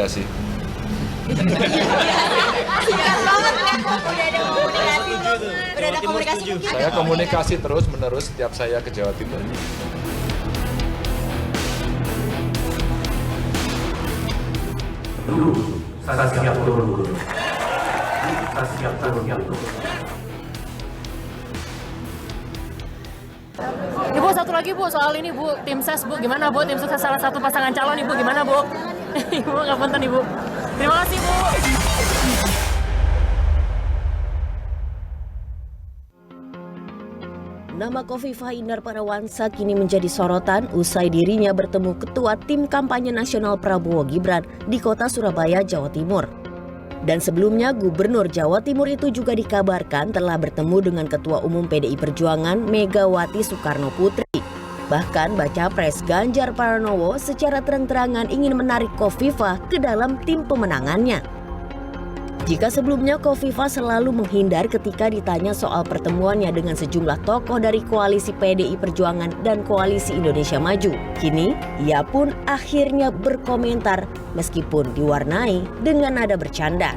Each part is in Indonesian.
Iya sih. Singkat banget ya, udah ada komunikasi belum? Udah ada komunikasi mungkin? Saya komunikasi terus menerus setiap saya ke Jawa Timur. Saya siap turun. Saya siap turun. Ibu, satu lagi Bu, soal ini Bu, tim ses Bu, gimana Bu, tim sukses salah satu pasangan calon Ibu, gimana Bu? Ibu, ngapunten Ibu. Terima kasih Bu. Nama Khofifah Indar Parawansa kini menjadi sorotan usai dirinya bertemu ketua tim kampanye nasional Prabowo Gibran di kota Surabaya, Jawa Timur. Dan sebelumnya Gubernur Jawa Timur itu juga dikabarkan telah bertemu dengan Ketua Umum PDI Perjuangan Megawati Soekarno Putri. Bahkan baca pres Ganjar Pranowo secara terang-terangan ingin menarik Khofifah ke dalam tim pemenangannya. Jika sebelumnya Khofifah selalu menghindar ketika ditanya soal pertemuannya dengan sejumlah tokoh dari koalisi PDI Perjuangan dan koalisi Indonesia Maju, kini ia pun akhirnya berkomentar meskipun diwarnai dengan nada bercanda.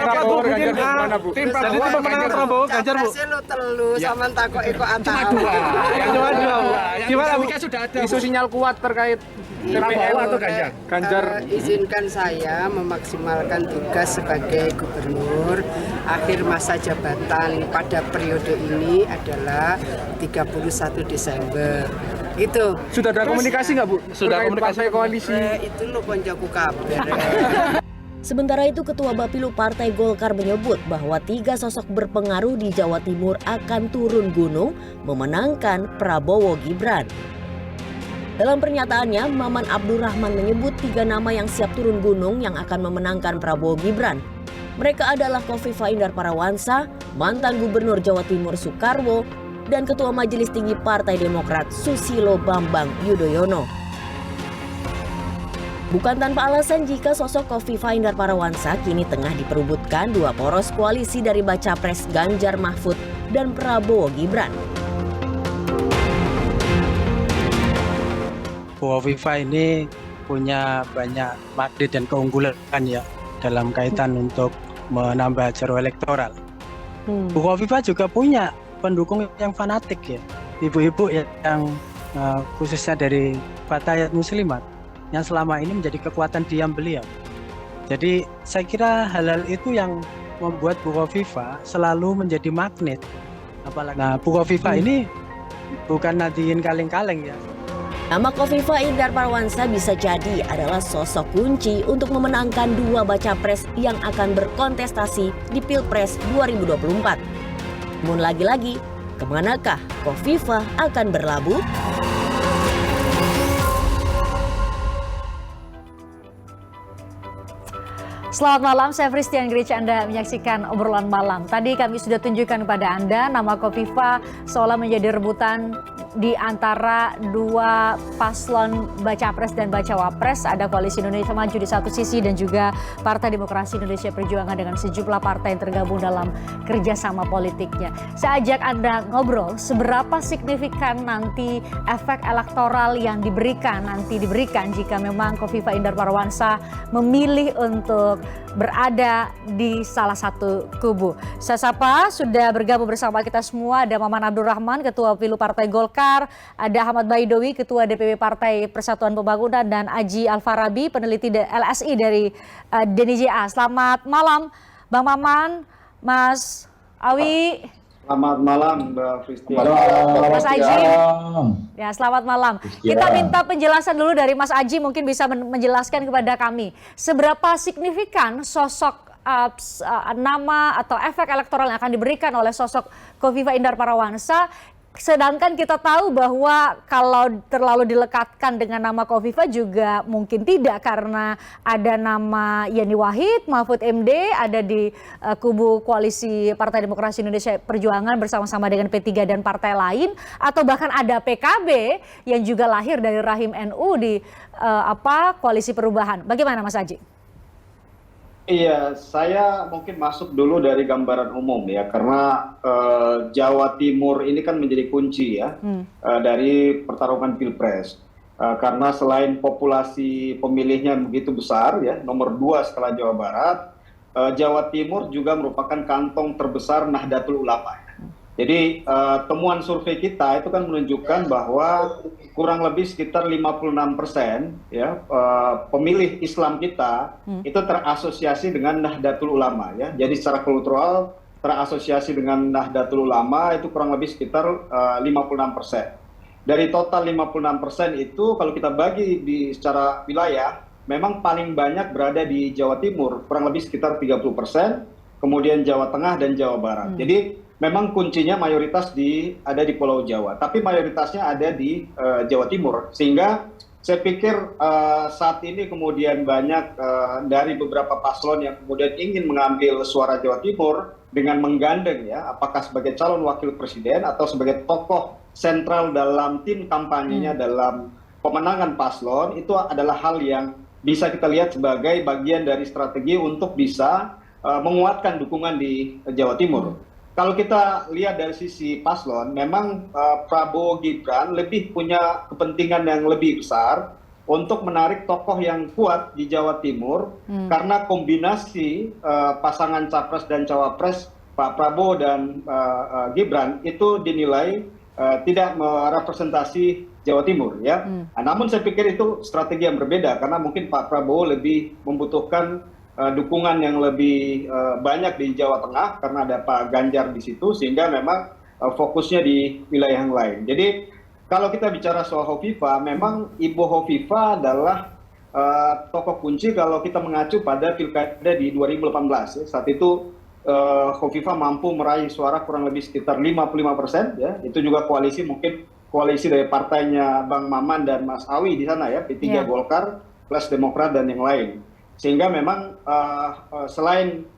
Prabowo Ganjar mana Bu? Tim Prabowo pemenang Prabowo Ganjar Bu. Lo telu sama takok eko antara. Cuma dua Bu. Gimana Bu? Sudah ada. Isu sinyal kuat terkait Prabowo atau Ganjar? Ganjar. Izinkan saya memaksimalkan tugas sebagai gubernur. Akhir masa jabatan pada periode ini adalah 31 Desember. Gitu. Sudah ada komunikasi nggak Bu? Sudah Terkait komunikasi partai koalisi. Itu lo konjaku kabar. Sementara itu Ketua Bapilu Partai Golkar menyebut bahwa 3 sosok berpengaruh di Jawa Timur akan turun gunung memenangkan Prabowo Gibran. Dalam pernyataannya, Maman Abdurrahman menyebut 3 nama yang siap turun gunung yang akan memenangkan Prabowo Gibran. Mereka adalah Khofifah Indar Parawansa, mantan Gubernur Jawa Timur Soekarwo, dan Ketua Majelis Tinggi Partai Demokrat Susilo Bambang Yudhoyono. Bukan tanpa alasan jika sosok Khofifah Indar Parawansa kini tengah diperebutkan 2 poros koalisi dari baca pres Ganjar Mahfud dan Prabowo Gibran. Khofifah ini punya banyak magnet dan keunggulan ya dalam kaitan untuk menambah ceruk elektoral. Bu Khofifah juga punya pendukung yang fanatik ya, ibu-ibu yang khususnya dari Fatayat Muslimat yang selama ini menjadi kekuatan diam beliau. Jadi saya kira hal-hal itu yang membuat Bu Khofifah selalu menjadi magnet. Apalagi Bu Khofifah ini bukan Nadine kaleng-kaleng ya. Nama Khofifah Indar Parawansa bisa jadi adalah sosok kunci untuk memenangkan 2 baca pres yang akan berkontestasi di Pilpres 2024. Namun lagi-lagi, kemanakah Khofifah akan berlabuh? Selamat malam, saya Fristian Grich, Anda menyaksikan obrolan malam. Tadi kami sudah tunjukkan kepada Anda nama Khofifah seolah menjadi rebutan di antara 2 paslon baca pres dan baca wapres. Ada Koalisi Indonesia Maju di satu sisi dan juga Partai Demokrasi Indonesia Perjuangan dengan sejumlah partai yang tergabung dalam kerjasama politiknya. Saya ajak Anda ngobrol seberapa signifikan nanti efek elektoral yang diberikan jika memang Khofifah Indar Parawansa memilih untuk berada di salah satu kubu. Saya sapa sudah bergabung bersama kita semua, ada Maman Abdurrahman, Ketua Bapilu Partai Golkar, ada Ahmad Baidowi, Ketua DPP Partai Persatuan Pembangunan, dan Aji Alfarabi, peneliti LSI dari DNJA. Selamat malam Bang Maman, Mas Awi. Selamat malam Mbak Fristian. Mas Aji. Ya, selamat malam. Kita minta penjelasan dulu dari Mas Aji, mungkin bisa menjelaskan kepada kami seberapa signifikan sosok nama atau efek elektoral yang akan diberikan oleh sosok Khofifah Indar Parawansa. Sedangkan kita tahu bahwa kalau terlalu dilekatkan dengan nama Khofifah juga mungkin tidak, karena ada nama Yeni Wahid, Mahfud MD, ada di kubu koalisi Partai Demokrasi Indonesia Perjuangan bersama-sama dengan P3 dan partai lain, atau bahkan ada PKB yang juga lahir dari rahim NU di koalisi perubahan. Bagaimana Mas Aji? Iya, saya mungkin masuk dulu dari gambaran umum ya, karena Jawa Timur ini kan menjadi kunci ya dari pertarungan Pilpres. karena selain populasi pemilihnya begitu besar, ya, nomor 2 setelah Jawa Barat, Jawa Timur juga merupakan kantong terbesar Nahdlatul Ulama. Jadi temuan survei kita itu kan menunjukkan bahwa kurang lebih sekitar 56% ya pemilih Islam kita itu terasosiasi dengan Nahdlatul Ulama, ya. Jadi secara kultural terasosiasi dengan Nahdlatul Ulama itu kurang lebih sekitar 56%. Dari total 56% itu kalau kita bagi di secara wilayah, memang paling banyak berada di Jawa Timur, kurang lebih sekitar 30%, kemudian Jawa Tengah dan Jawa Barat. Jadi memang kuncinya mayoritas ada di Pulau Jawa, tapi mayoritasnya ada di Jawa Timur. Sehingga saya pikir saat ini kemudian banyak dari beberapa paslon yang kemudian ingin mengambil suara Jawa Timur dengan menggandeng, ya, apakah sebagai calon wakil presiden atau sebagai tokoh sentral dalam tim kampanyenya dalam pemenangan paslon, itu adalah hal yang bisa kita lihat sebagai bagian dari strategi untuk bisa menguatkan dukungan di Jawa Timur. Kalau kita lihat dari sisi paslon, memang Prabowo Gibran lebih punya kepentingan yang lebih besar untuk menarik tokoh yang kuat di Jawa Timur, karena kombinasi pasangan capres dan cawapres Pak Prabowo dan Gibran itu dinilai tidak merepresentasi Jawa Timur, ya. Namun saya pikir itu strategi yang berbeda karena mungkin Pak Prabowo lebih membutuhkan dukungan yang lebih banyak di Jawa Tengah karena ada Pak Ganjar di situ, sehingga memang fokusnya di wilayah yang lain. Jadi kalau kita bicara soal Hovifah, memang Ibu Hovifah adalah tokoh kunci kalau kita mengacu pada pilkada di 2018. Ya. Saat itu Hovifah mampu meraih suara kurang lebih sekitar 55%, ya. Itu juga koalisi, mungkin koalisi dari partainya Bang Maman dan Mas Awi di sana, ya, P3 Golkar plus Demokrat dan yang lain. Sehingga memang selain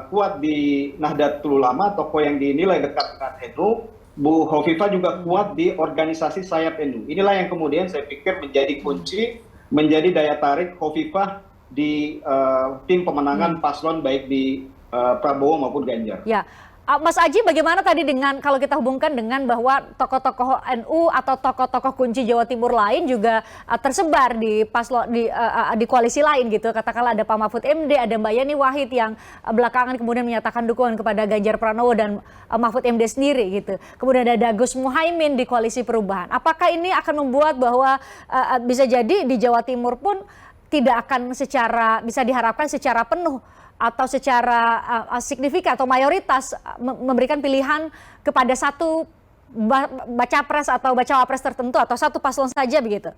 kuat di Nahdlatul Ulama, tokoh yang dinilai dekat dengan NU, Bu Hovifah juga kuat di organisasi sayap NU. Inilah yang kemudian saya pikir menjadi kunci, menjadi daya tarik Hovifah di tim pemenangan paslon baik di Prabowo maupun Ganjar. Ya, Mas Aji, bagaimana tadi dengan kalau kita hubungkan dengan bahwa tokoh-tokoh NU atau tokoh-tokoh kunci Jawa Timur lain juga tersebar di paslon di koalisi lain gitu. Katakanlah ada Pak Mahfud MD, ada Mbak Yeni Wahid yang belakangan kemudian menyatakan dukungan kepada Ganjar Pranowo dan Mahfud MD sendiri gitu. Kemudian ada Gus Muhaimin di Koalisi Perubahan. Apakah ini akan membuat bahwa bisa jadi di Jawa Timur pun tidak akan bisa diharapkan secara penuh atau secara signifikan atau mayoritas memberikan pilihan kepada satu baca pres atau baca wapres tertentu atau satu paslon saja begitu?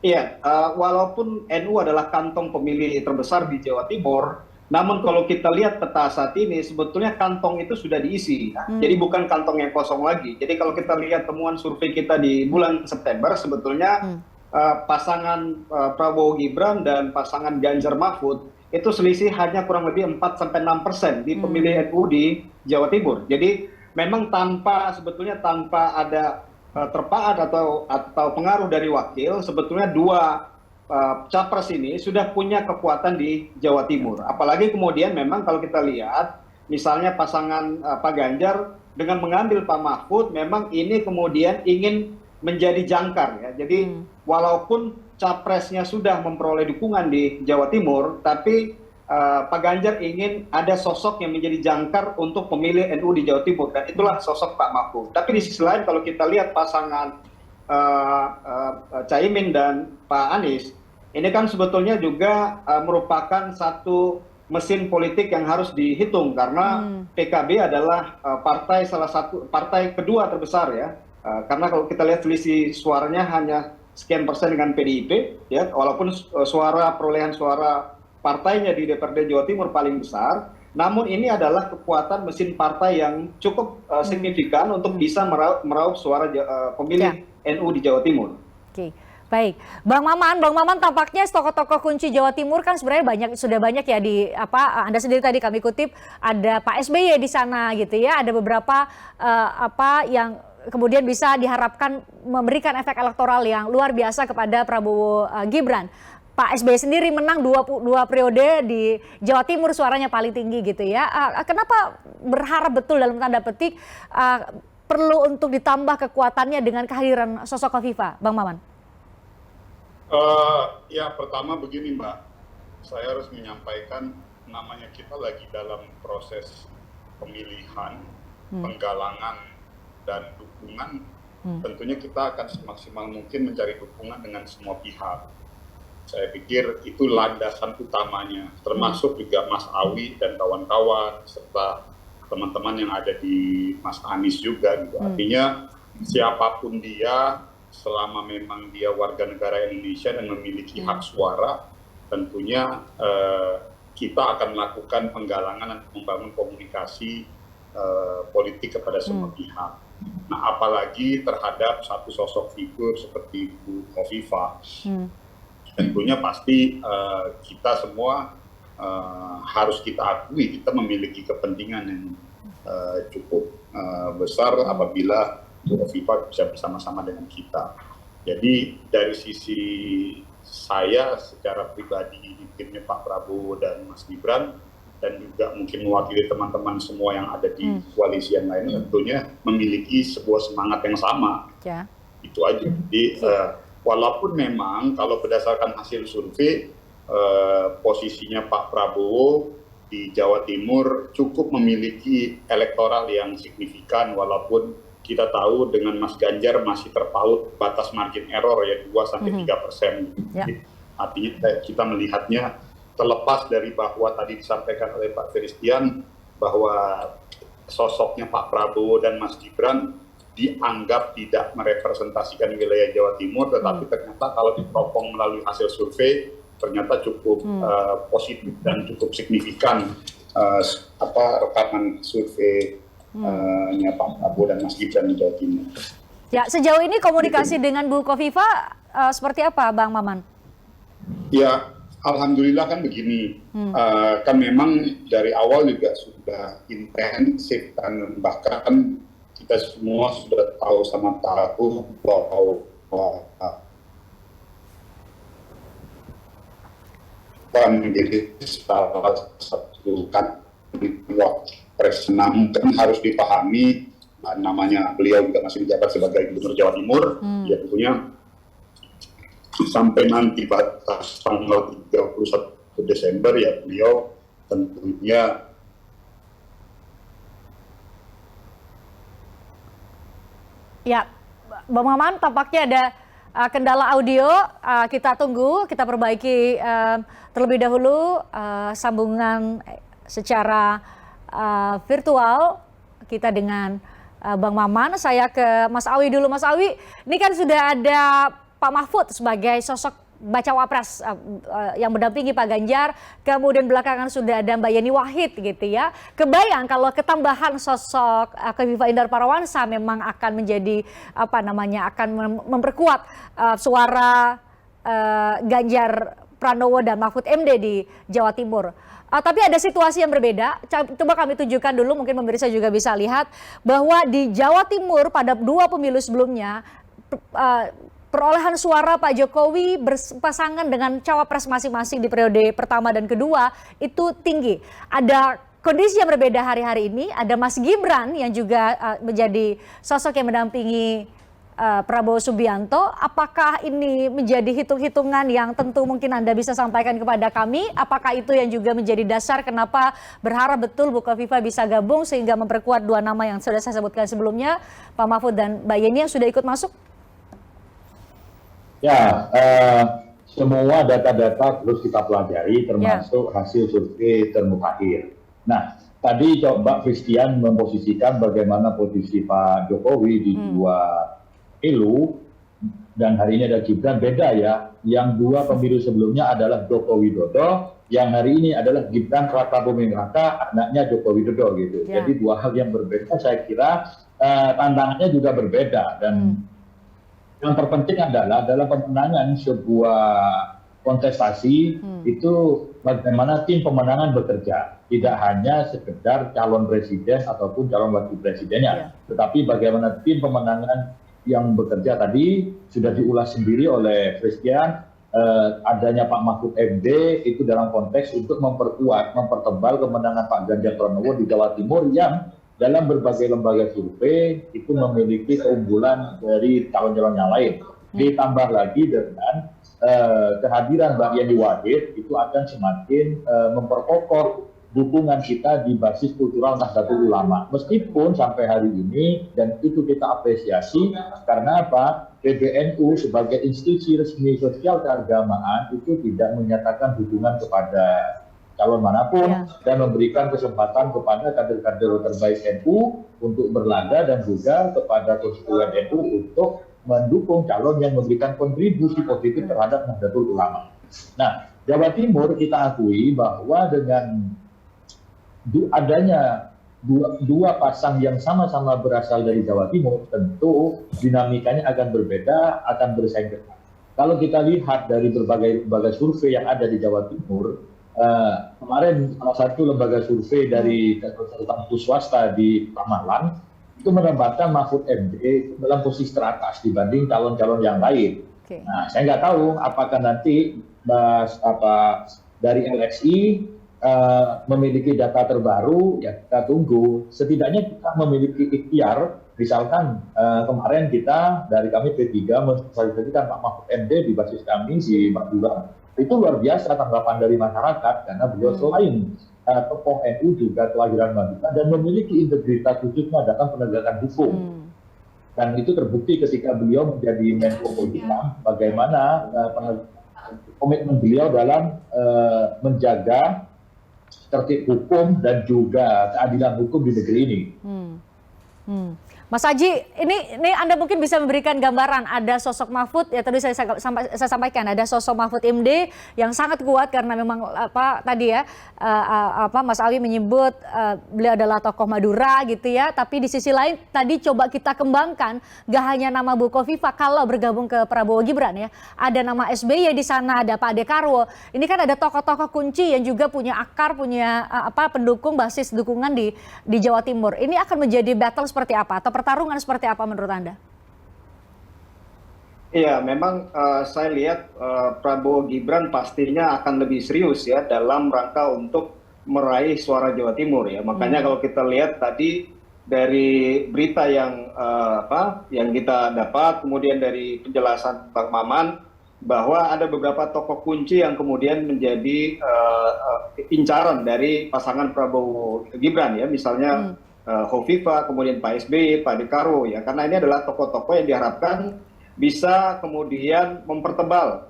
Iya, walaupun NU adalah kantong pemilih terbesar di Jawa Timur, namun kalau kita lihat peta saat ini sebetulnya kantong itu sudah diisi, jadi bukan kantong yang kosong lagi. Jadi kalau kita lihat temuan survei kita di bulan September, sebetulnya pasangan Prabowo Gibran dan pasangan Ganjar Mahfud itu selisih hanya kurang lebih 4-6% di pemilih NU di Jawa Timur. Jadi memang sebetulnya tanpa ada terpaat atau pengaruh dari wakil, sebetulnya dua capres ini sudah punya kekuatan di Jawa Timur. Apalagi kemudian memang kalau kita lihat, misalnya pasangan Pak Ganjar dengan mengambil Pak Mahfud, memang ini kemudian ingin menjadi jangkar, ya. Jadi walaupun capresnya sudah memperoleh dukungan di Jawa Timur, tapi Pak Ganjar ingin ada sosok yang menjadi jangkar untuk pemilih NU di Jawa Timur, dan itulah sosok Pak Mahfud. Tapi di sisi lain kalau kita lihat pasangan Caimin dan Pak Anies, ini kan sebetulnya juga merupakan satu mesin politik yang harus dihitung, karena PKB adalah salah satu partai kedua terbesar, ya. Karena kalau kita lihat selisih suaranya hanya sekian persen dengan PDIP, ya, walaupun perolehan suara partainya di DPRD Jawa Timur paling besar, namun ini adalah kekuatan mesin partai yang cukup signifikan untuk bisa meraup suara pemilih NU di Jawa Timur. Oke. Baik, Bang Maman tampaknya tokoh-tokoh kunci Jawa Timur kan sebenarnya sudah banyak ya Anda sendiri tadi kami kutip ada Pak SBY di sana gitu ya, ada beberapa yang kemudian bisa diharapkan memberikan efek elektoral yang luar biasa kepada Prabowo Gibran. Pak SBY sendiri menang dua periode di Jawa Timur, suaranya paling tinggi gitu ya. Kenapa berharap betul dalam tanda petik perlu untuk ditambah kekuatannya dengan kehadiran sosok Hovifah, Bang Maman? Ya pertama begini Mbak, saya harus menyampaikan namanya kita lagi dalam proses pemilihan, penggalangan dan dukungan. Tentunya kita akan semaksimal mungkin mencari dukungan dengan semua pihak. Saya pikir itu landasan utamanya, termasuk juga Mas Awi dan kawan-kawan serta teman-teman yang ada di Mas Anies juga gitu. Artinya siapapun dia, selama memang dia warga negara Indonesia dan memiliki hak suara, tentunya kita akan melakukan penggalangan dan membangun komunikasi politik kepada semua pihak. Nah, apalagi terhadap satu sosok figur seperti Bu Khofifah, tentunya pasti kita semua harus kita akui kita memiliki kepentingan yang cukup besar apabila Bu Khofifah bisa bersama-sama dengan kita. Jadi dari sisi saya secara pribadi di timnya Pak Prabowo dan Mas Gibran, dan juga mungkin mewakili teman-teman semua yang ada di koalisi yang lain, tentunya memiliki sebuah semangat yang sama. Ya. Itu aja. Jadi walaupun memang kalau berdasarkan hasil survei posisinya Pak Prabowo di Jawa Timur cukup memiliki elektoral yang signifikan, walaupun kita tahu dengan Mas Ganjar masih terpaut batas margin error ya 2-3%. Artinya kita melihatnya terlepas dari bahwa tadi disampaikan oleh Pak Christian bahwa sosoknya Pak Prabowo dan Mas Gibran dianggap tidak merepresentasikan wilayah Jawa Timur, tetapi ternyata kalau diteropong melalui hasil survei ternyata cukup positif dan cukup signifikan rekaman survei Pak Prabowo dan Mas Gibran di Jawa Timur. Ya, sejauh ini komunikasi dengan Bu Khofifah seperti apa, Bang Maman? Ya, alhamdulillah kan begini, kan memang dari awal juga sudah intensif dan bahkan kita semua sudah tahu sama tahu bahwa menjadi salah satu kan Presiden kan harus dipahami, namanya beliau juga masih menjabat sebagai Gubernur Jawa Timur, ya tentunya sampai nanti batas tanggal 31 Desember ya beliau tentunya ya, Bang Maman tampaknya ada kendala audio, kita tunggu, kita perbaiki terlebih dahulu sambungan secara virtual kita dengan Bang Maman. Saya ke Mas Awi dulu. Mas Awi, ini kan sudah ada Pak Mahfud sebagai sosok bacawa pres yang mendampingi Pak Ganjar, kemudian belakangan sudah ada Mbak Yeni Wahid gitu ya. Kebayang kalau ketambahan sosok Khofifah Indar Parawansa memang akan menjadi akan memperkuat suara Ganjar Pranowo dan Mahfud MD di Jawa Timur. Tapi ada situasi yang berbeda. Coba kami tunjukkan dulu, mungkin pemirsa juga bisa lihat bahwa di Jawa Timur pada 2 pemilu sebelumnya perolehan suara Pak Jokowi berpasangan dengan cawapres masing-masing di periode pertama dan kedua itu tinggi. Ada kondisi yang berbeda hari-hari ini, ada Mas Gibran yang juga menjadi sosok yang mendampingi Prabowo Subianto. Apakah ini menjadi hitung-hitungan yang tentu mungkin Anda bisa sampaikan kepada kami? Apakah itu yang juga menjadi dasar kenapa berharap betul Bu Khofifah bisa gabung sehingga memperkuat 2 nama yang sudah saya sebutkan sebelumnya, Pak Mahfud dan Mbak Yeni yang sudah ikut masuk? Ya, semua data-data terus kita pelajari, termasuk hasil survei termutakhir. Nah, tadi Mbak Christian memposisikan bagaimana posisi Pak Jokowi di 2 pemilu, dan hari ini ada Gibran, beda ya. Yang 2 pemilu sebelumnya adalah Joko Widodo, yang hari ini adalah Gibran Raka Buming Raka, anaknya Joko Widodo gitu. Jadi 2 hal yang berbeda, saya kira tantangannya juga berbeda. Dan yang terpenting adalah dalam pemenangan sebuah kontestasi itu bagaimana tim pemenangan bekerja. Tidak hanya sekedar calon presiden ataupun calon wakil presidennya, tetapi bagaimana tim pemenangan yang bekerja tadi sudah diulas sendiri oleh Christian. Adanya Pak Mahfud MD itu dalam konteks untuk memperkuat, mempertebal kemenangan Pak Ganjar Pranowo di Jawa Timur yang dalam berbagai lembaga survei itu memiliki keunggulan dari calon-calon yang lain. Ditambah lagi dengan kehadiran Mbak Yeni Wahid itu akan semakin memperkokoh dukungan kita di basis kultural Nahdlatul Ulama. Meskipun sampai hari ini, dan itu kita apresiasi, karena apa? PBNU sebagai institusi resmi sosial keagamaan itu tidak menyatakan dukungan kepada calon manapun dan memberikan kesempatan kepada kader-kader terbaik NU untuk berlaga dan juga kepada konstituen NU untuk mendukung calon yang memberikan kontribusi positif terhadap Nahdlatul Ulama. Nah, Jawa Timur kita akui bahwa dengan adanya dua pasang yang sama-sama berasal dari Jawa Timur, tentu dinamikanya akan berbeda, akan bersaing ketat. Kalau kita lihat dari berbagai survei yang ada di Jawa Timur, kemarin salah satu lembaga survei dari kampus swasta di Malang itu menempatkan Mahfud MD dalam posisi teratas dibanding calon-calon yang lain. Nah, saya nggak tahu apakah nanti dari LSI memiliki data terbaru, ya kita tunggu. Setidaknya kita memiliki ikhtiar, misalkan kemarin kita dari kami P3 mensosialisasikan Pak Mahfud MD di basis kami di Madura. Itu luar biasa tanggapan dari masyarakat karena beliau selain tokoh NU juga kelahiran Madura dan memiliki integritas khususnya dalam penegakan hukum. Dan itu terbukti ketika beliau menjadi Menko Polhukam, bagaimana komitmen beliau dalam menjaga tertib hukum dan juga keadilan hukum di negeri ini. Mas Haji, ini Anda mungkin bisa memberikan gambaran, ada sosok Mahfud, ya tadi saya sampaikan, ada sosok Mahfud MD yang sangat kuat karena memang tadi ya Mas Awi menyebut beliau adalah tokoh Madura gitu ya, tapi di sisi lain tadi coba kita kembangkan, gak hanya nama Bu Khofifah kalau bergabung ke Prabowo Gibran ya, ada nama SBY di sana, ada Pak Dekarwo, ini kan ada tokoh-tokoh kunci yang juga punya akar, punya pendukung, basis dukungan di Jawa Timur. Ini akan menjadi battle seperti apa atau pertarungan seperti apa menurut Anda? Iya, memang saya lihat Prabowo Gibran pastinya akan lebih serius ya dalam rangka untuk meraih suara Jawa Timur ya. Makanya kalau kita lihat tadi dari berita yang kita dapat, kemudian dari penjelasan Bang Maman bahwa ada beberapa tokoh kunci yang kemudian menjadi incaran dari pasangan Prabowo Gibran ya, misalnya Khofifah, kemudian Pak SBY, Pak Dekarwo ya, karena ini adalah tokoh-tokoh yang diharapkan bisa kemudian mempertebal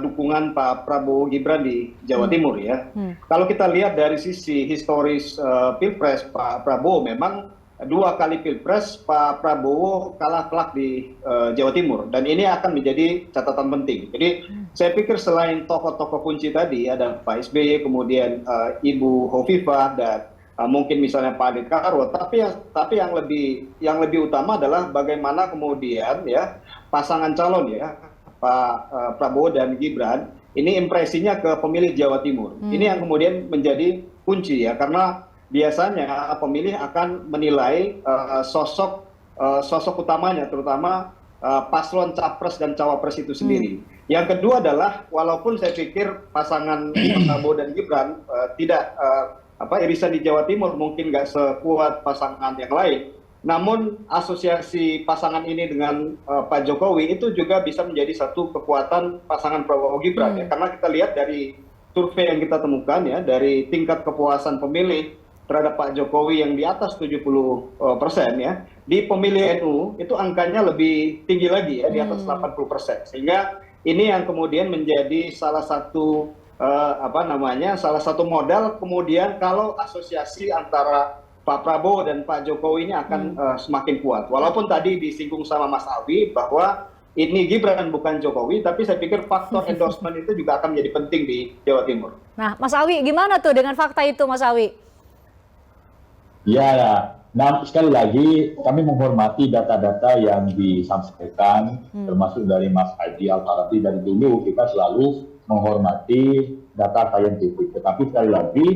dukungan Pak Prabowo Gibran di Jawa Timur ya. Kalau kita lihat dari sisi historis Pilpres, Pak Prabowo memang 2 kali Pilpres Pak Prabowo kalah telak di Jawa Timur dan ini akan menjadi catatan penting. Jadi saya pikir selain tokoh-tokoh kunci tadi ada Pak SBY, kemudian Ibu Khofifah dan mungkin misalnya Pak Dekarwo, tapi yang lebih utama adalah bagaimana kemudian ya pasangan calon ya Pak Prabowo dan Gibran ini impresinya ke pemilih Jawa Timur. Ini yang kemudian menjadi kunci ya, karena biasanya pemilih akan menilai sosok utamanya, terutama paslon capres dan cawapres itu sendiri. Yang kedua adalah walaupun saya pikir pasangan Prabowo dan Gibran tidak irisan di Jawa Timur mungkin nggak sekuat pasangan yang lain. Namun asosiasi pasangan ini dengan Pak Jokowi itu juga bisa menjadi satu kekuatan pasangan Prabowo Gibran ya. Karena kita lihat dari survei yang kita temukan ya, dari tingkat kepuasan pemilih terhadap Pak Jokowi yang di atas 70% ya, di pemilih NU itu angkanya lebih tinggi lagi ya, di atas 80%. Sehingga ini yang kemudian menjadi salah satu salah satu modal kemudian kalau asosiasi antara Pak Prabowo dan Pak Jokowi ini akan semakin kuat. Walaupun tadi disinggung sama Mas Awi bahwa ini Gibran bukan Jokowi, tapi saya pikir faktor endorsement itu juga akan menjadi penting di Jawa Timur. Nah, Mas Awi, gimana tuh dengan fakta itu, Mas Awi? Ya, nah sekali lagi kami menghormati data-data yang disampaikan, termasuk dari Mas Haji Al-Farabi dari dulu kita selalu menghormati data saintifik, tetapi sekali lagi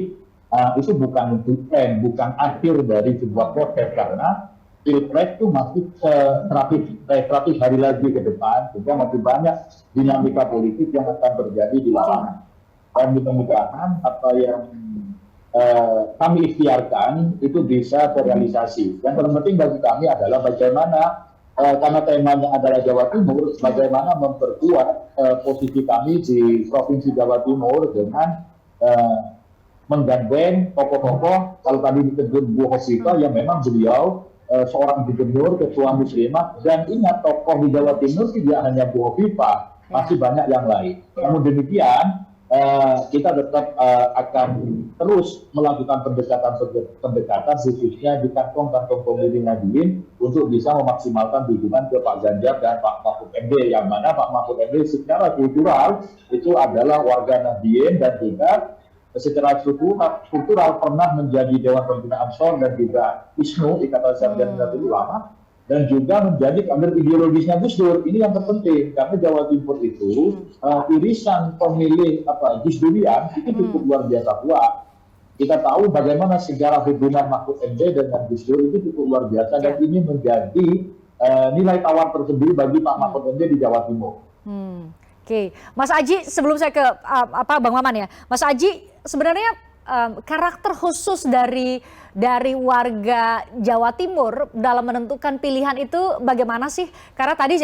itu bukan akhir dari sebuah proses karena Pilpres itu masih 100 hari lagi ke depan, sehingga masih banyak dinamika politik yang akan terjadi di lapangan. Dan mudah-mudahan apa yang kami ikhtiarkan itu bisa terrealisasi. Yang terpenting bagi kami adalah bagaimana karena temanya adalah Jawa Timur, bagaimana memperkuat posisi kami di Provinsi Jawa Timur dengan menggandeng tokoh-tokoh, kalau tadi disebut Bu Hovifah, yang memang beliau seorang gubernur, ketua muslimat, dan ingat tokoh di Jawa Timur tidak hanya Bu Hovifah, masih banyak yang lain. Namun demikian, kita tetap akan terus melakukan pendekatan khususnya di kantong-kantong pemilih Nahdien untuk bisa memaksimalkan dukungan ke Pak Ganjar dan Pak Mahfud MD, yang mana Pak Mahfud MD secara kultural itu adalah warga Nahdien dan juga secara struktural pernah menjadi Dewan Pembina Ansor dan juga ISNU, Ikatan Sarjana Nahdlatul Ulama, dan juga menjadi kader ideologisnya Gus Dur. Ini yang terpenting, karena Jawa Timur itu irisan pemilih Gus Durian itu cukup luar biasa kuat. Kita tahu bagaimana sejarah hubungan Mahfud MD dengan Gus Dur itu cukup luar biasa, dan ini menjadi nilai tawar tersendiri bagi Pak Mahfud MD di Jawa Timur. Oke, Mas Aji, sebelum saya ke Bang Maman ya, Mas Aji, sebenarnya karakter khusus dari warga Jawa Timur dalam menentukan pilihan itu bagaimana sih? Karena tadi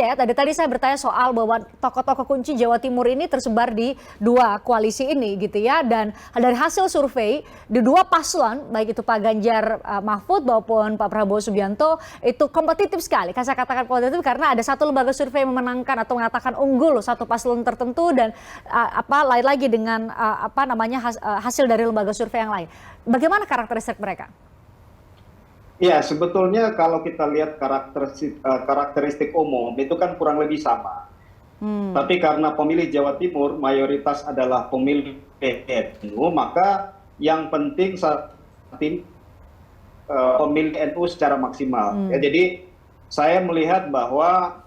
saya bertanya soal bahwa tokoh-tokoh kunci Jawa Timur ini tersebar di dua koalisi ini gitu ya, dan dari hasil survei di dua paslon, baik itu Pak Ganjar Mahfud maupun Pak Prabowo Subianto, itu kompetitif sekali. Saya katakan kompetitif karena ada satu lembaga survei yang memenangkan atau mengatakan unggul satu paslon tertentu, dan lain lagi dengan hasil dari lembaga survei yang lain. Bagaimana karakteristik mereka? Ya, sebetulnya kalau kita lihat karakteristik umum itu kan kurang lebih sama. Tapi karena pemilih Jawa Timur mayoritas adalah pemilih NU, maka yang penting saat ini pemilih NU secara maksimal. Ya, jadi saya melihat bahwa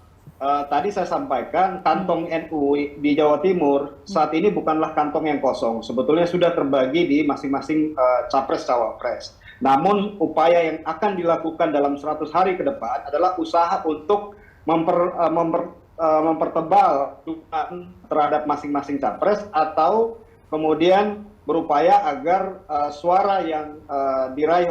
tadi saya sampaikan kantong NU di Jawa Timur saat ini bukanlah kantong yang kosong. Sebetulnya sudah terbagi di masing-masing capres-cawapres. Namun upaya yang akan dilakukan dalam 100 hari ke depan adalah usaha untuk mempertebal dukungan terhadap masing-masing capres, atau kemudian berupaya agar suara yang diraih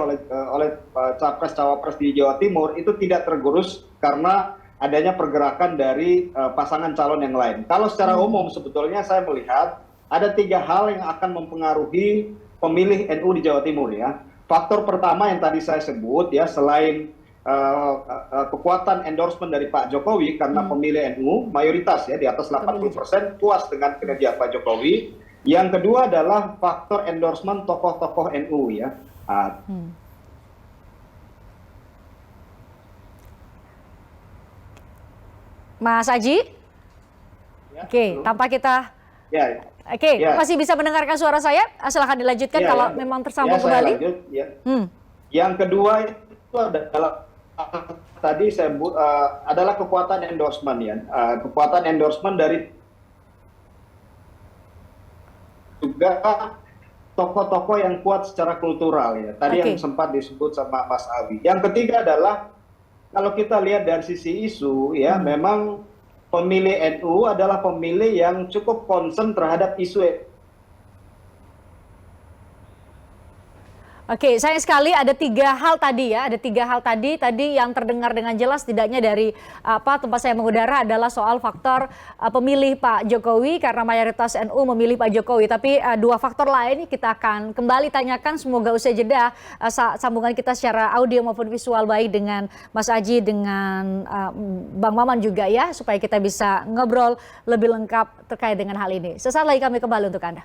oleh capres-cawapres di Jawa Timur itu tidak tergerus karena adanya pergerakan dari pasangan calon yang lain. Kalau secara umum sebetulnya saya melihat ada 3 hal yang akan mempengaruhi pemilih NU di Jawa Timur ya. Faktor pertama yang tadi saya sebut ya, selain kekuatan endorsement dari Pak Jokowi, karena pemilih NU mayoritas ya di atas 80% puas dengan kinerja Pak Jokowi. Yang kedua adalah faktor endorsement tokoh-tokoh NU ya. Mas Aji? Ya, Oke, tanpa kita... Oke, masih bisa mendengarkan suara saya? Silahkan dilanjutkan kalau memang tersambung kembali. Lanjut, ya. Yang kedua itu adalah tadi saya sebut adalah kekuatan endorsement ya. Kekuatan endorsement dari juga tokoh-tokoh yang kuat secara kultural ya. Tadi yang sempat disebut sama Mas Abi. Yang ketiga adalah kalau kita lihat dari sisi isu ya, memang pemilih NU adalah pemilih yang cukup concern terhadap isu. Oke, sayang sekali ada 3 hal tadi ya, tadi yang terdengar dengan jelas tidaknya dari tempat saya mengudara adalah soal faktor pemilih Pak Jokowi karena mayoritas NU memilih Pak Jokowi. Tapi 2 faktor lain kita akan kembali tanyakan, semoga usai jeda sambungan kita secara audio maupun visual baik dengan Mas Aji, dengan Bang Maman juga ya, supaya kita bisa ngobrol lebih lengkap terkait dengan hal ini. Sesaat lagi kami kembali untuk Anda.